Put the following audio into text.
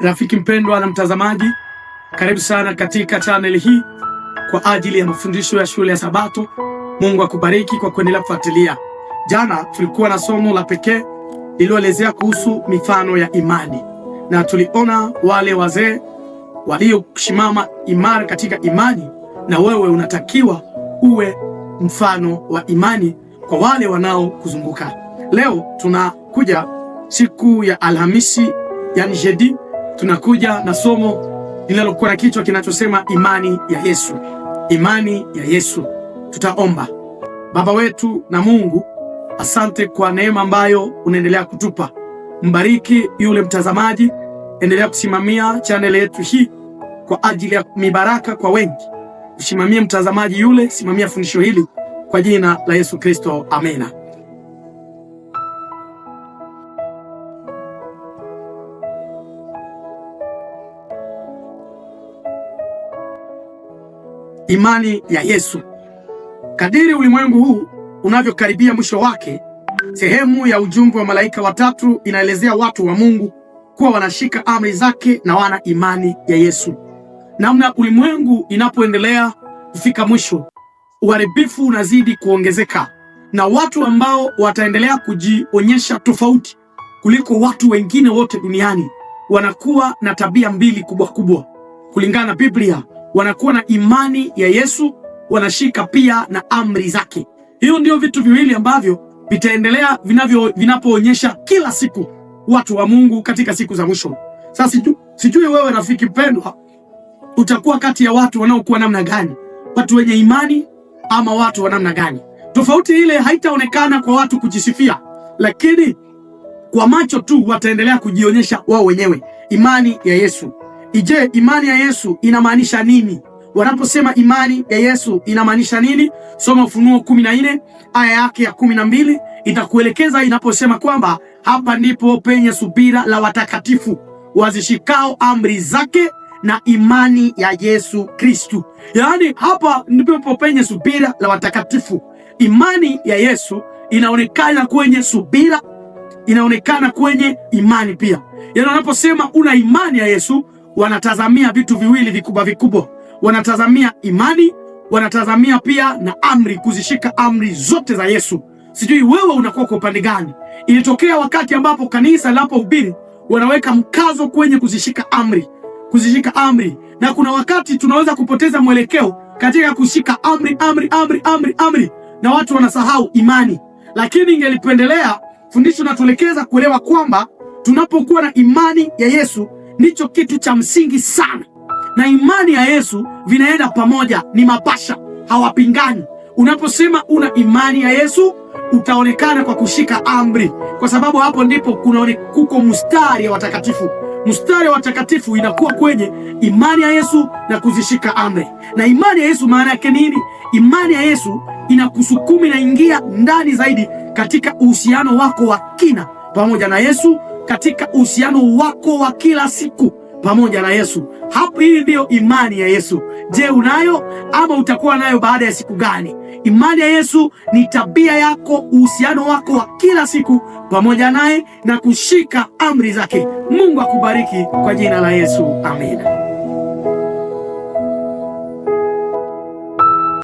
Rafiki mpendwa na mtazamaji, karibu sana katika channel hii kwa ajili ya mafundisho ya shule ya Sabato. Mungu akubariki kwa kuendelea kufuatilia. Jana tulikuwa na somo la pekee lililoelezea kuhusu mifano ya imani, na tuliona wale wazee waliosimama imara katika imani, na wewe unatakiwa uwe mfano wa imani kwa wale wanaokuzunguka. Leo tunakuja siku ya Alhamisi, yani jeudi, tunakuja na somo linalokuwa na kichwa kinachosema imani ya Yesu. Imani ya Yesu. Tutaomba. Baba wetu na Mungu, asante kwa neema ambayo unaendelea kutupa. Mbariki yule mtazamaji, endelea kusimamia channel yetu hii kwa ajili ya mibaraka kwa wengi. Usimamie mtazamaji yule, simamia fundisho hili kwa jina la Yesu Kristo, amena. Imani ya Yesu. Kadiri ulimwengu huu unavyokaribia mwisho wake, sehemu ya ujumbe wa malaika watatu inaelezea watu wa Mungu kuwa wanashika amri zake na wana imani ya Yesu. Namna ulimwengu inapoendelea kufika mwisho, uharibifu unazidi kuongezeka, na watu ambao wataendelea kujionyesha tofauti kuliko watu wengine wote duniani wanakuwa na tabia mbili kubwa kubwa. Kulingana na Biblia, wanakuwa na imani ya Yesu, wanashika pia na amri zake. Hiyo ndio vitu viwili ambavyo vitaendelea vinapoonyesha kila siku watu wa Mungu katika siku za mwisho. Sasa sijui wewe rafiki mpendwa, utakuwa kati ya watu wanaokuwa namna gani? Watu wenye imani ama watu wa namna gani? Tofauti ile haitaonekana kwa watu kujisifia, lakini kwa macho tu wataendelea kujionyesha wao wenyewe. Imani ya Yesu. Je, imani ya Yesu inamaanisha nini? Wanaposema imani ya Yesu inamaanisha nini? Soma Ufunuo 14 aya yake ya 12, itakuelekeza inaposema kwamba hapa ndipo penye subira la watakatifu wazishikao amri zake na imani ya Yesu Kristu. Yaani hapa ndipo penye subira la watakatifu. Imani ya Yesu inaonekana kwenye subira, inaonekana kwenye imani pia. Yaani wanaposema una imani ya Yesu, wanatazamia vitu viwili vikubwa vikubwa. Wanatazamia imani, wanatazamia pia na amri, kuzishika amri zote za Yesu. Sijui wewe unakuwa kwa upande gani? Ilitokea wakati ambapo kanisa linapohubiri wanaweka mkazo kwenye kuzishika amri, kuzishika amri, na kuna wakati tunaweza kupoteza mwelekeo katika kushika amri, na watu wanasahau imani. Lakini ingelipendelea fundisho natuelekeza kuelewa kwamba tunapokuwa na imani ya Yesu ndicho kitu cha msingi sana, na imani ya Yesu vinaenda pamoja, ni mapasha, hawapingani. Unaposema una imani ya Yesu utaonekana kwa kushika amri, kwa sababu hapo ndipo kuko mstari wa watakatifu. Mstari wa watakatifu inakuwa kwenye imani ya Yesu na kuzishika amri. Na imani ya Yesu maana yake nini? Imani ya Yesu inakusukuma, inaingia ndani zaidi katika uhusiano wako wa kina pamoja na Yesu, katika uhusiano wako wa kila siku pamoja na Yesu. Hapo, hii ndiyo imani ya Yesu. Je, unayo ama utakuwa nayo baada ya siku gani? Imani ya Yesu ni tabia yako, uhusiano wako wa kila siku pamoja naye na kushika amri zake. Mungu akubariki kwa jina la Yesu. Amina.